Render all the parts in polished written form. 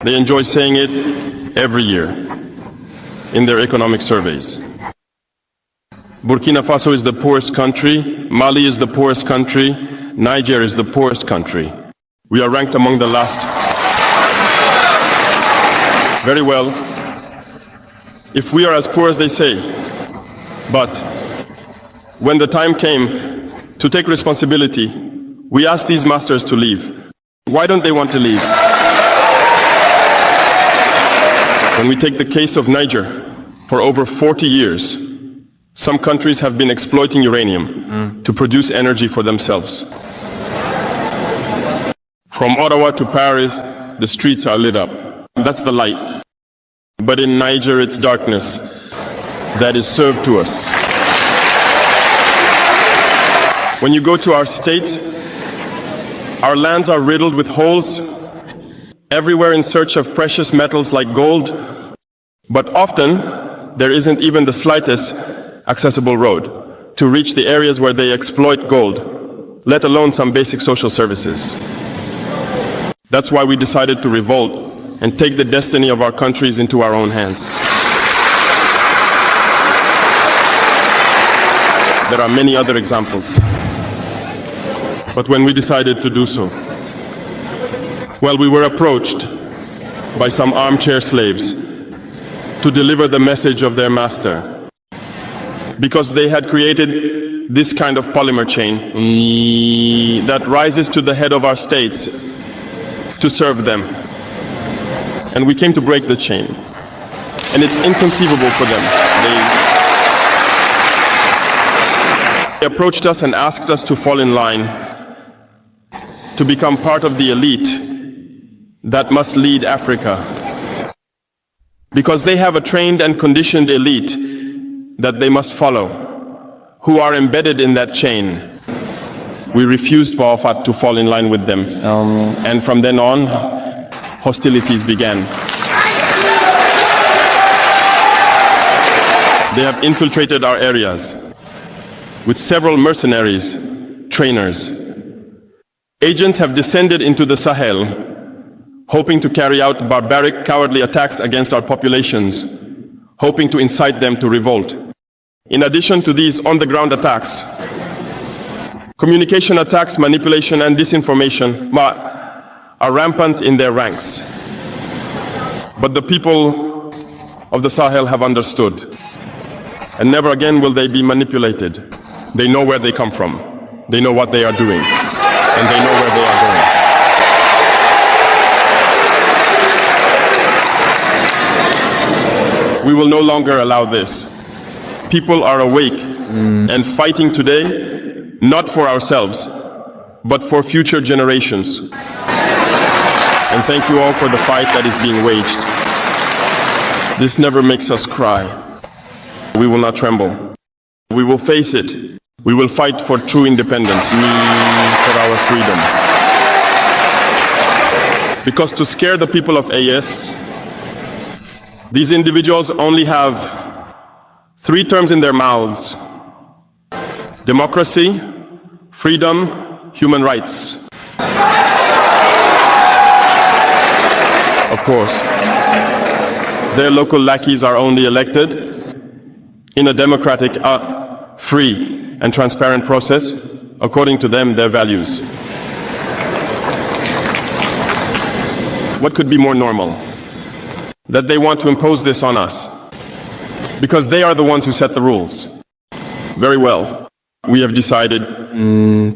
They enjoy saying it every year in their economic surveys. Burkina Faso is the poorest country, Mali is the poorest country, Niger is the poorest country. We are ranked among the last. Very well, if we are as poor as they say, but when the time came to take responsibility, we asked these masters to leave. Why don't they want to leave? When we take the case of Niger, for over 40 years, some countries have been exploiting uranium to produce energy for themselves. From Ottawa to Paris, the streets are lit up. That's the light. But in Niger, it's darkness that is served to us. When you go to our states, our lands are riddled with holes, everywhere in search of precious metals like gold, but often there isn't even the slightest accessible road to reach the areas where they exploit gold, let alone some basic social services. That's why we decided to revolt and take the destiny of our countries into our own hands. There are many other examples. But when we decided to do so, well, we were approached by some armchair slaves to deliver the message of their master, because they had created this kind of polymer chain that rises to the head of our states to serve them. And we came to break the chain. And it's inconceivable for them. They approached us and asked us to fall in line, to become part of the elite that must lead Africa. Because they have a trained and conditioned elite that they must follow, who are embedded in that chain. We refused Biafra to fall in line with them. And from then on, hostilities began. They have infiltrated our areas with several mercenaries, trainers. Agents have descended into the Sahel, hoping to carry out barbaric, cowardly attacks against our populations, hoping to incite them to revolt. In addition to these on-the-ground attacks, communication attacks, manipulation, and disinformation are rampant in their ranks. But the people of the Sahel have understood, and never again will they be manipulated. They know where they come from, they know what they are doing, and they know where they are going. We will no longer allow this. People are awake and fighting today, not for ourselves, but for future generations. And thank you all for the fight that is being waged. This never makes us cry. We will not tremble. We will face it. We will fight for true independence, for our freedom. Because to scare the people of AS, these individuals only have 3 terms in their mouths: democracy, freedom, human rights. Of course, their local lackeys are only elected in a democratic, free and transparent process, according to them, their values. What could be more normal? That they want to impose this on us, because they are the ones who set the rules. Very well, we have decided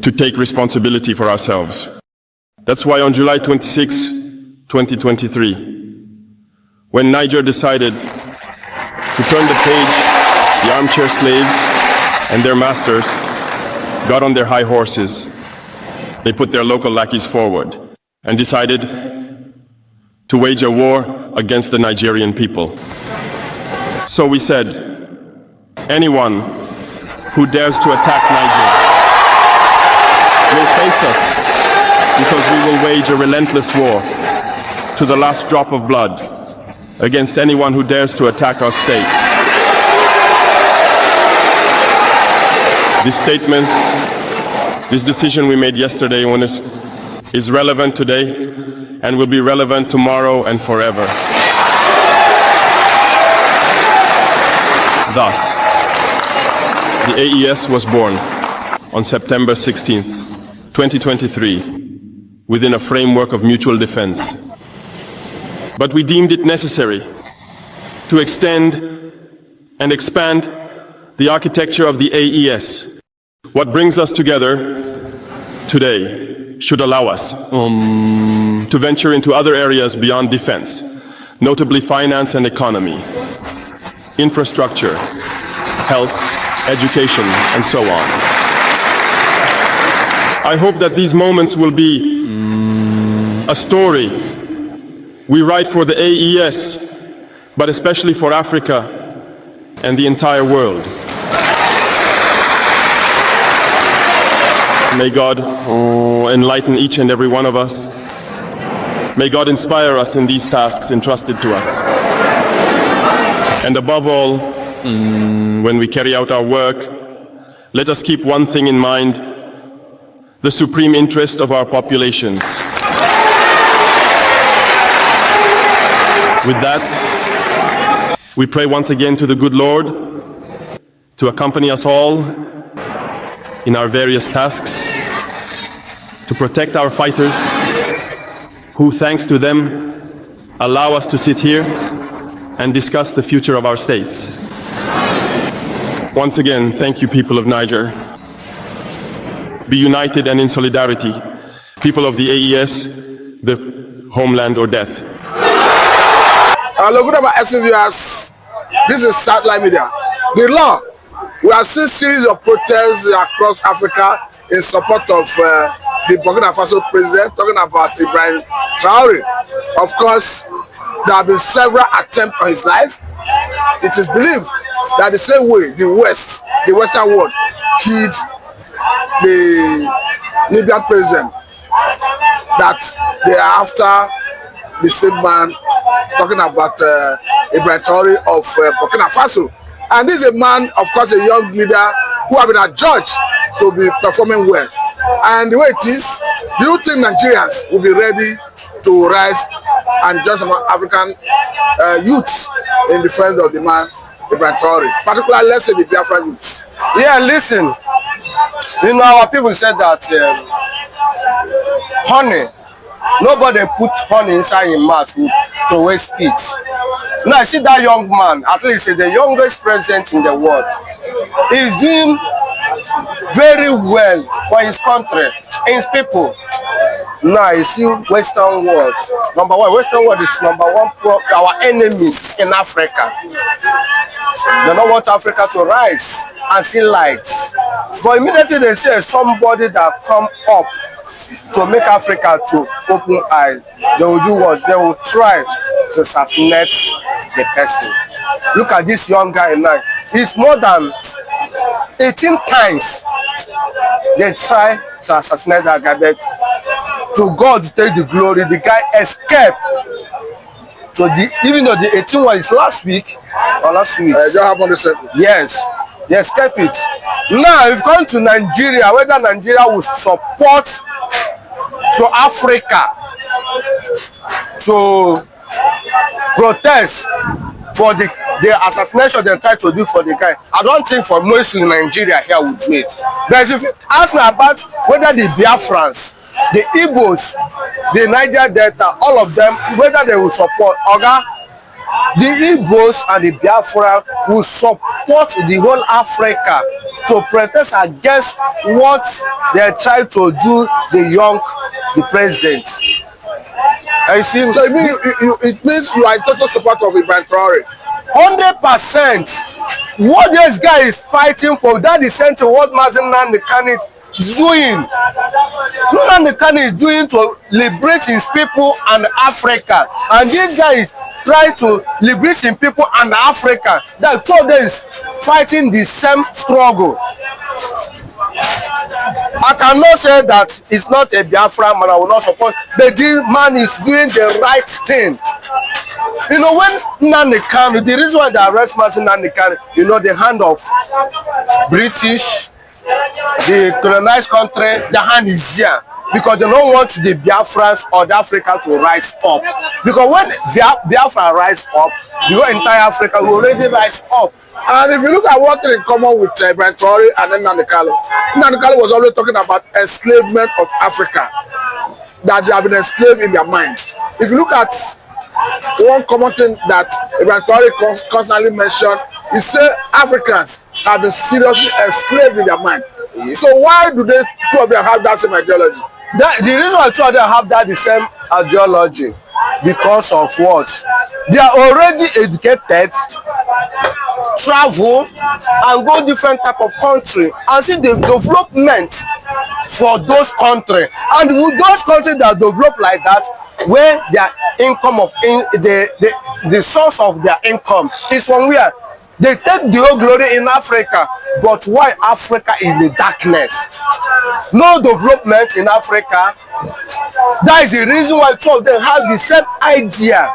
to take responsibility for ourselves. That's why on July 26, 2023, when Niger decided to turn the page, the armchair slaves and their masters got on their high horses. They put their local lackeys forward and decided to wage a war against the Nigerian people. So we said, anyone who dares to attack Niger will face us, because we will wage a relentless war to the last drop of blood against anyone who dares to attack our states. This statement, this decision we made yesterday is relevant today, and will be relevant tomorrow and forever. Thus, the AES was born on September 16th, 2023, within a framework of mutual defense. But we deemed it necessary to extend and expand the architecture of the AES. What brings us together today should allow us to venture into other areas beyond defense, notably finance and economy, infrastructure, health, education, and so on. I hope that these moments will be a story we write for the AES, but especially for Africa and the entire world. May God enlighten each and every one of us. May God inspire us in these tasks entrusted to us. And above all, when we carry out our work, let us keep one thing in mind: the supreme interest of our populations. With that, we pray once again to the good Lord to accompany us all in our various tasks, to protect our fighters, who, thanks to them, allow us to sit here and discuss the future of our states. Once again, thank you, people of Niger. Be united and in solidarity. People of the AES, the homeland or death. Hello, good about SVS. This is Satellite Media. The law. We have seen series of protests across Africa in support of the Burkina Faso president, talking about Ibrahim Traore. Of course, there have been several attempts on his life. It is believed that the same way the Western world killed the Libyan president, that they are after the same man, talking about Ibrahim Traore of Burkina Faso. And this is a man, of course, a young leader who have been adjudged to be performing well. And the way it is, do you think Nigerians will be ready to rise and join some African youths in defense of the man, Ibrahim Traore? Particularly, let's say the Biafra youths. Yeah, listen. You know, our people said that honey, nobody put honey inside your mouth to waste it. Now, I see that young man, at least the youngest president in the world, is doing very well for his country, his people. Now, you see Western world. Number one, Western world is number one, our enemies in Africa. They don't want Africa to rise and see lights. But immediately they say somebody that come up to make Africa to open eyes, they will do what? They will try to assassinate the person. Look at this young guy now. It's more than 18 times they try to assassinate that guy, but to God take the glory. The guy escaped. So even though the 18 one is last week or last week. Yes, they escaped it. Now, if you come to Nigeria, whether Nigeria will support to Africa to protest for the assassination they try to do for the guy, I don't think for most in Nigeria here will do it. But if you ask me about whether the Biafrans, the Igbos, the Niger Delta, all of them, whether they will support Oga, the Igbos and the Biafra will support the whole Africa to protest against what they try to do the president. I see. So it means you are in total support of Ibrahim Traore. 100%. What this guy is fighting for, that is sent to what Nnamdi Kanu is doing. Nnamdi Kanu is doing to liberate his people and Africa. And this guy is trying to liberate his people and Africa. That two of them is fighting the same struggle. I cannot say that it's not a Biafra man, I will not support, but this man is doing the right thing. You know, when Nnamdi Kanu, the reason why they arrest Nnamdi Kanu, you know, the hand of British, the colonized country, the hand is here. because they don't want the Biafrans or the Africa to rise up. Because when Biafra rise up, the whole entire Africa will already rise up. And if you look at what is in common with Ibrahim Traore and then Nnamdi Kanu was always talking about enslavement of Africa, that they have been enslaved in their mind. If you look at one common thing that Ibrahim Traore constantly mentioned, he said Africans have been seriously enslaved in their mind. So why do they two of them have that same ideology? The reason why two of them have that the same ideology, because of what? They are already educated, travel and go different type of country and see the development for those countries. And with those countries that develop like that, where their income of the source of their income is from where they take the whole glory in Africa. But why Africa in the darkness? No development in Africa. That is the reason why two of them have the same idea,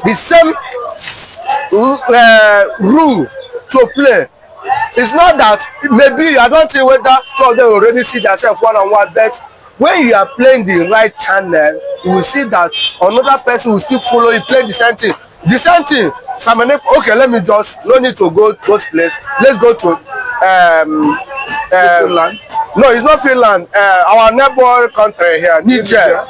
the same rule to play. It's not that maybe I don't think whether two of them already see themselves one-on-one, but when you are playing the right channel, you will see that another person will still follow you, play the same thing. The same thing. Okay, let me just, no need to go those places. Let's go to Finland. No, it's not Finland. Our neighbor country here, Niger.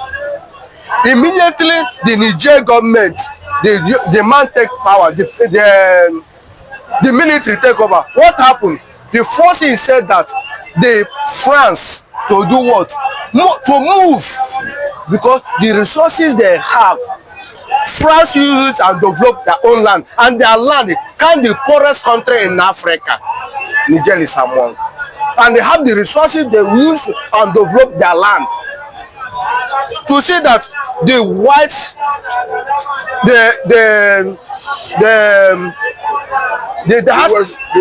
Immediately, the Niger government, the man take power, the military take over. What happened? The first thing said that the France to do what? To move, because the resources they have, France uses and develop their own land, and their land can be the poorest country in Africa. Niger is among, and they have the resources they use and develop their land. To see that the whites, the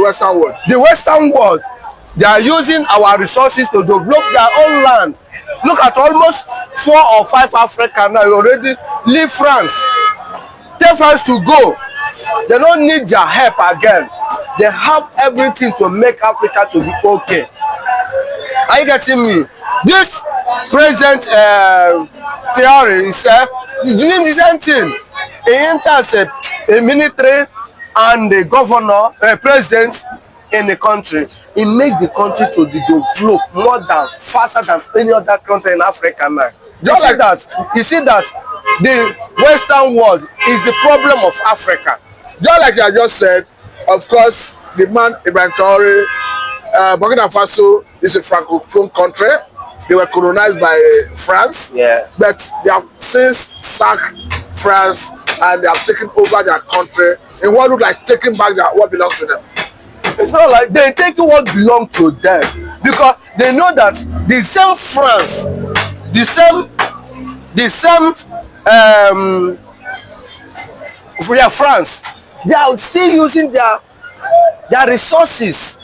Western world, they are using our resources to develop their own land. Look at almost 4 or 5 Africans now already leave France. Tell France to go. They don't need their help again. They have everything to make Africa to be okay. Are you getting me? This President Traore is doing the same thing. He enters a military and the governor, president in the country. It makes the country to develop more than faster than any other country in Africa now. You see that the Western world is the problem of Africa. Just like I just said, of course, the man Ibrahim Traore, Burkina Faso is a Francophone country. They were colonized by France, but they have since sacked France and they have taken over their country in what looks like taking back what belongs to them. It's not like they're taking what belongs to them, because they know that the same France, France, they are still using their resources.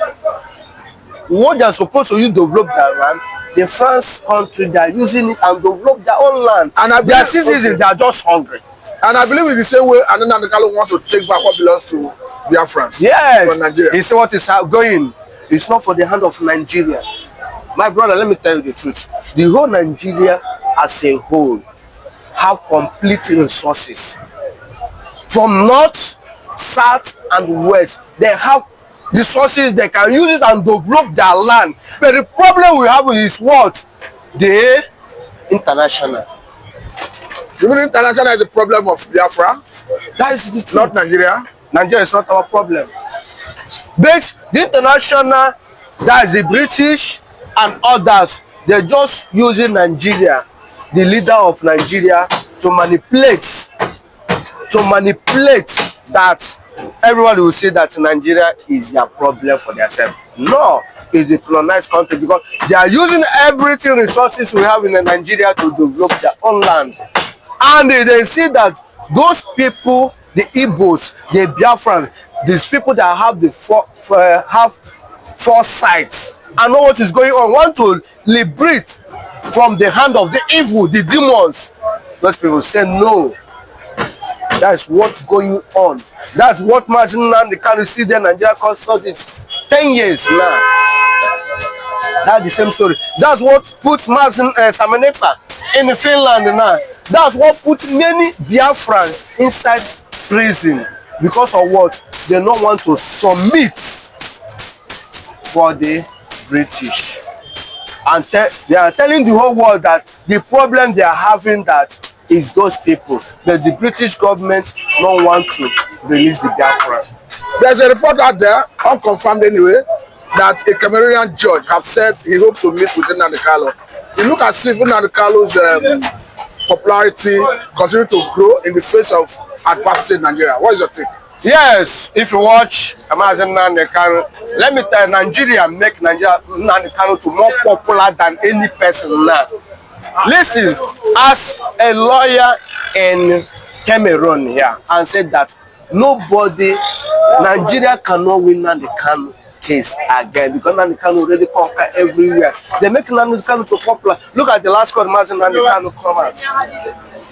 What they are supposed to use to develop their land, the France country, they are using it and develop their own land. And their citizens, they are just hungry. And I believe in the same way, and then Nnamdi Kanu wants to take back what belongs to Biafra. Yes, from Nigeria. He said what is going. It's not for the hand of Nigeria. My brother, let me tell you the truth. The whole Nigeria as a whole have complete resources. From north, south, and west, they have resources. They can use it and develop their land. But the problem we have is what? The international. Even international is the problem of Biafra. That is the truth. Not Nigeria. Nigeria is not our problem. But the international, that is the British and others, they're just using Nigeria, the leader of Nigeria, to manipulate that everybody will say that Nigeria is their problem for themselves. No, it's the colonized country, because they are using everything resources we have in Nigeria to develop their own land. And they see that those people, the Igbos, the Biafran, these people that have have foresight and know what is going on, want to liberate from the hand of the evil, the demons. Those people say no. That's what's going on. That's what Nnamdi Kanu see there. Nigeria custody 10 years now. That's the same story. That's what put Mazin Samenepa in Finland now. That's what put many Biafrans inside prison because of what? They don't want to submit for the British. And they are telling the whole world that the problem they are having that is those people. That the British government don't want to release the Biafra. There's a report out there, unconfirmed anyway, that a Cameroonian judge have said he hopes to meet with Nnamdi Kanu. It looks as if Nnamdi Kanu's popularity continue to grow in the face of adversity in Nigeria. What is your take? Yes, if you watch Nnamdi Kanu, let me tell you, Nigeria make Nnamdi Kanu to more popular than any person now. Listen, as a lawyer in Cameroon here, and said that nobody, Nigeria cannot win Nnamdi Kanu case again because Nnamdi Kanu already conquer everywhere. They make Nnamdi Kanu so popular. Look at the last court, Nnamdi Kanu come out.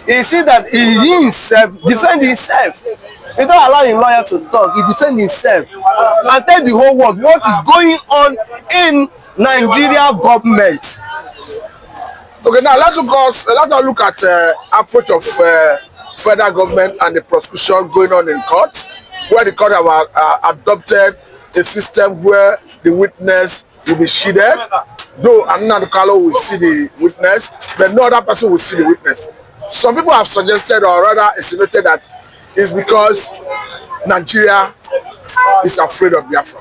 You see that he himself defend himself. He don't allow his lawyer to talk. He defend himself and tell the whole world what is going on in Nigeria government. Okay, now let us look at approach of federal government and the prosecution going on in court, where the court have adopted a system where the witness will be shielded, though Nnamdi Kanu will see the witness, but no other person will see the witness. Some people have suggested, or rather insinuated, that it's because Nigeria is afraid of Biafra.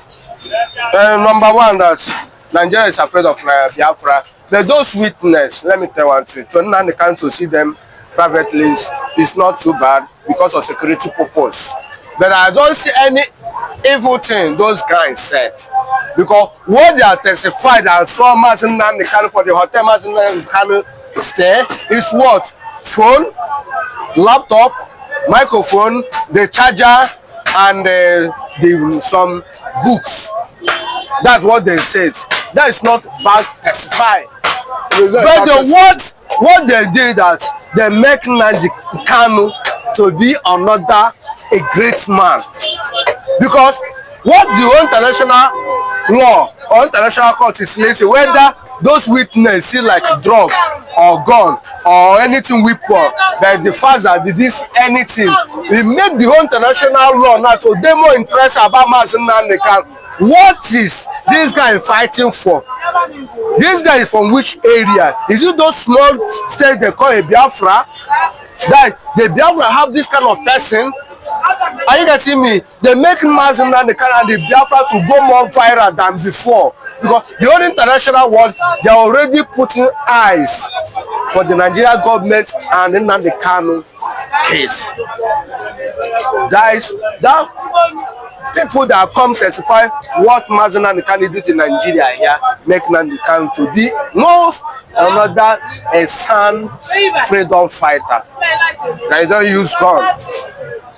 Number one, that Nigeria is afraid of Biafra. But those witnesses, let me tell you one thing, to Nnamdi Kanu to see them privately is not too bad because of security purpose. But I don't see any evil thing those guys said. Because what they are testified and saw Nnamdi Kanu for the hotel Nnamdi Kanu stay is what? Phone, laptop, microphone, the charger, and some books. That's what they said. That is not bad testify. But what they did that they make Nnamdi Kanu to be another a great man, because what the international law or international court is saying, whether those witnesses see like drug or gun or anything weapon, but the fact that they didn't see anything, we make the whole international law now to them more interested about Nnamdi Kanu. What is this guy fighting for? This guy is from which area? Is it those small states they call a Biafra? That the Biafra have this kind of person? Are you getting me? They make Nnamdi Kanu and the Biafra to go more viral than before. Because the whole international world, they are already putting eyes for the Nigerian government and the Nnamdi Kanu case. Guys, that people that come testify what Nnamdi Kanu did in Nigeria here make Nnamdi Kanu to be no another a sound freedom fighter. Now you don't use gun,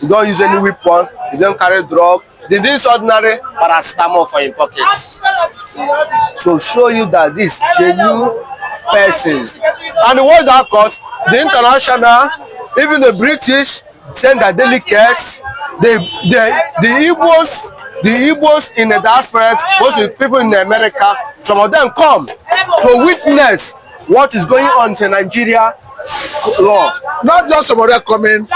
you don't use any weapon, you don't carry drug. They do ordinary paracetamol for your pocket to show you that this genuine person. And what that court, the international, even the British send their delegates. The Igbos in the diaspora, most of the people in America, some of them come to witness what is going on in Nigeria law. Not just some of them coming.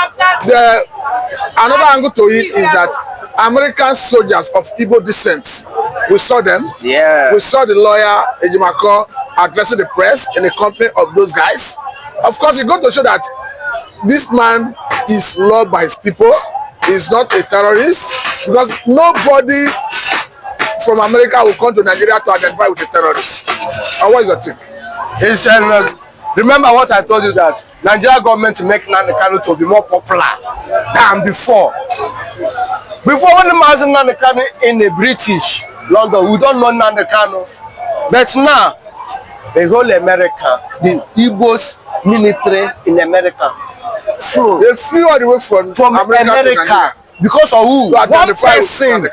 Another angle to it is that American soldiers of Igbo descent, we saw them. Yeah. We saw the lawyer Ejimako addressing the press in the company of those guys. Of course, it's going to show that this man is loved by his people. He's not a terrorist, because nobody from America will come to Nigeria to identify with a terrorist. And what is your take? It's, remember what I told you, that Nigeria government to make Nnamdi Kanu to be more popular than before. Before, when the man Nnamdi Kanu in the British London, we don't know Nnamdi Kanu. But now, the whole America, the Igbos military in America, they flew all the way from America because of who? One person.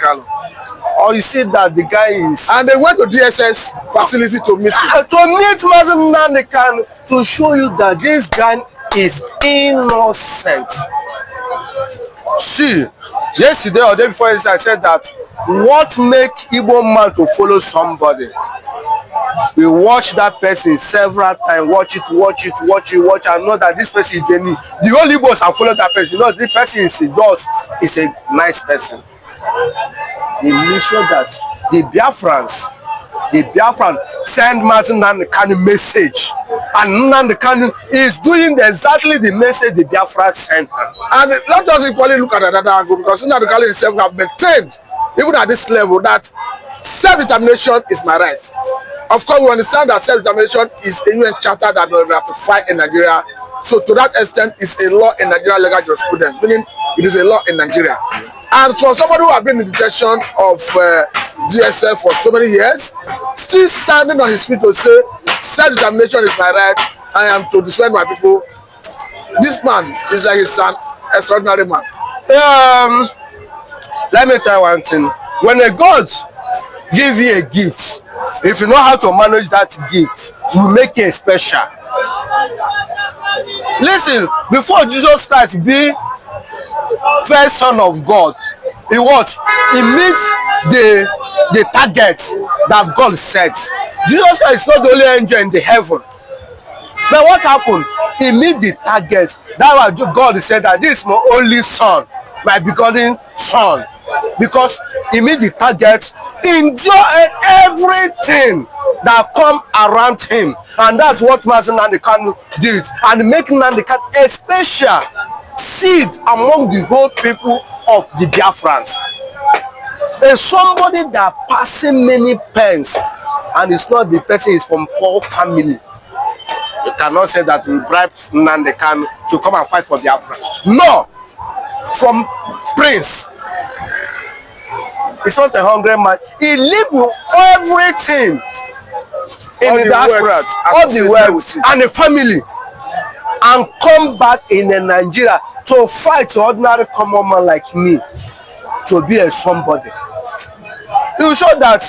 Or you see that the guy is, and they went to DSS facility to meet him. To meet Nnamdi Kanu, to show you that this guy is innocent. See, yesterday or day before yesterday, I said that what make Igbo man to follow somebody? we watch that person several times, watch it, and know that this person is genuine. The only boss have followed that person. You know, this person is a nice person. They make sure that the Biafran send Nnamdi Kanu message, and Nnamdi Kanu is doing exactly the message the Biafra sent. And let us equally look at another angle, because Nnamdi Kanu himself have maintained, even at this level, that self-determination is my right. Of course, we understand that self-determination is a UN charter that will ratify in Nigeria. So to that extent, it's a law in Nigeria legal jurisprudence, meaning it is a law in Nigeria. And for somebody who has been in the detention of DSL for so many years, still standing on his feet to say, self-determination is my right, I am to defend my people. This man is like an extraordinary man. Let me tell you one thing. When a God give you a gift, if you know how to manage that gift, you make it special. Listen, before Jesus Christ be first son of God, he meets the target that God sets. Jesus Christ is not the only angel in the heaven. But what happened? He meets the target. That's why God said that this is my only son, my begotten son. Because he meets the target, endure everything that come around him. And that's what Nnamdi Kanu did. And make Nnamdi Kanu a special seed among the whole people of the Biafrans. And somebody that passing many pens, and it's not the person is from poor family. You cannot say that we bribe Nnamdi Kanu to come and fight for Biafra. No! From Prince. It's not a hungry man. He lived with everything in the diaspora, all the wealth and the family, and come back in Nigeria to fight an ordinary common man like me to be a somebody. You show that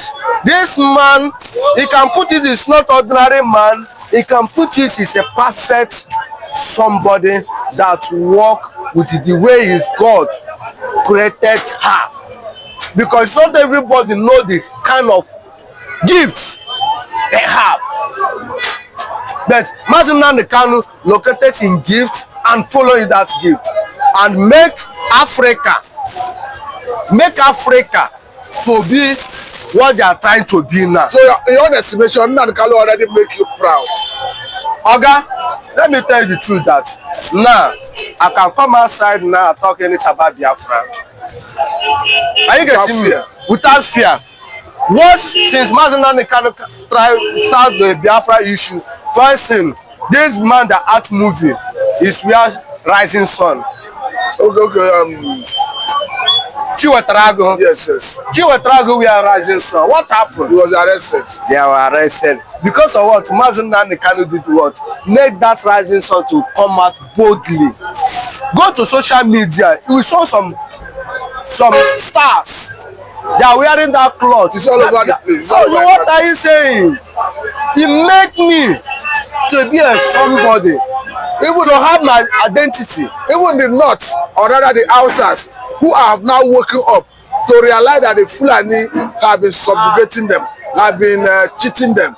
this man, he can put it, is not ordinary man, he can put it, is a perfect somebody that walk with the way his God created her. Because not everybody know the kind of gifts they have. But Nnamdi Kanu located in gift and following that gift and make Africa to be what they are trying to be now. So in your estimation, Nnamdi Kanu already make you proud. Oga, let me tell you the truth that now I can come outside now and talk anything about Biafra. Are you getting me? Without fear. What since Nnamdi Kanu start the Biafra issue, first thing, this man that art movie is where Rising Sun. Okay, Chiwetrago. yes. Chiwetrago we are Rising Sun. What happened? He was arrested. They were arrested. Because of what? Nnamdi Kanu did what? Make that Rising Sun to come out boldly. Go to social media. You saw some stars. They are wearing that cloth. It's all over the place. So what are you saying? He make me to be a somebody. Even to have my identity. Even the North, or rather the Hausas, who are now waking up to realize that the Fulani have been subjugating them, have been cheating them.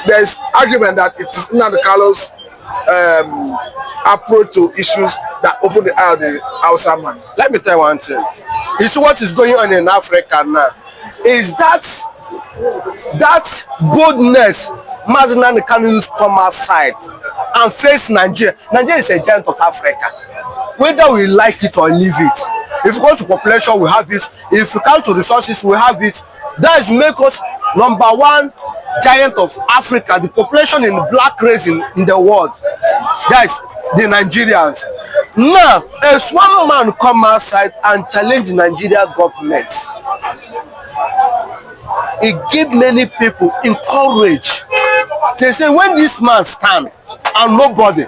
There is argument that it is Nnamdi Kanu's approach to issues that open the eye of the Hausa man. Let me tell you one thing. You see what is going on in Africa now? Is that boldness Nnamdi Kanu used to come outside and face Nigeria. Nigeria is a giant of Africa. Whether we like it or leave it. If we come to population, we have it. If we come to resources, we have it. That is make us #1 giant of Africa. The population in black race in the world. That is the Nigerians. Now, if one man come outside and challenge the Nigeria government, it give many people encourage. They say when this man stand and nobody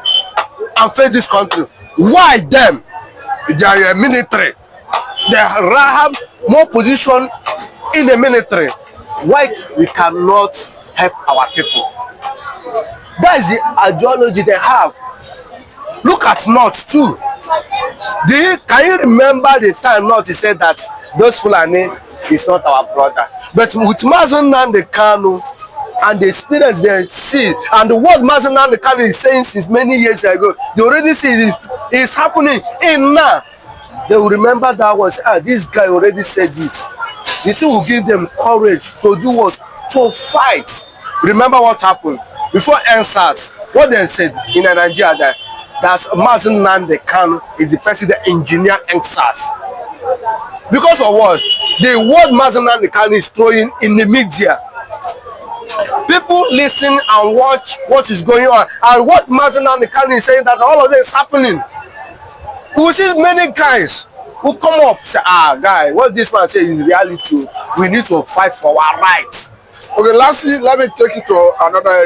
and face this country, why them? They are a military. They have more position in the military. Why we cannot help our people? That is the ideology they have. Look at North too. Can you remember the time North said that those Fulani is not our brother? But with Nnamdi Kanu, and the experience they see, and the word Nnamdi Kanu is saying since many years ago, they already see it is happening in now. They will remember that was, this guy already said it. The thing will give them courage to do what? To fight. Remember what happened before NSAS, what they said in Nigeria, that Nnamdi Kanu is the person that engineered NSAS. Because of what? The word Nnamdi Kanu is throwing in the media. People listen and watch what is going on, and what Nnamdi Kanu is saying, that all of this is happening. We see many guys who come up say, guy, what this man say is reality. We need to fight for our rights. Okay, lastly, let me take you to another area.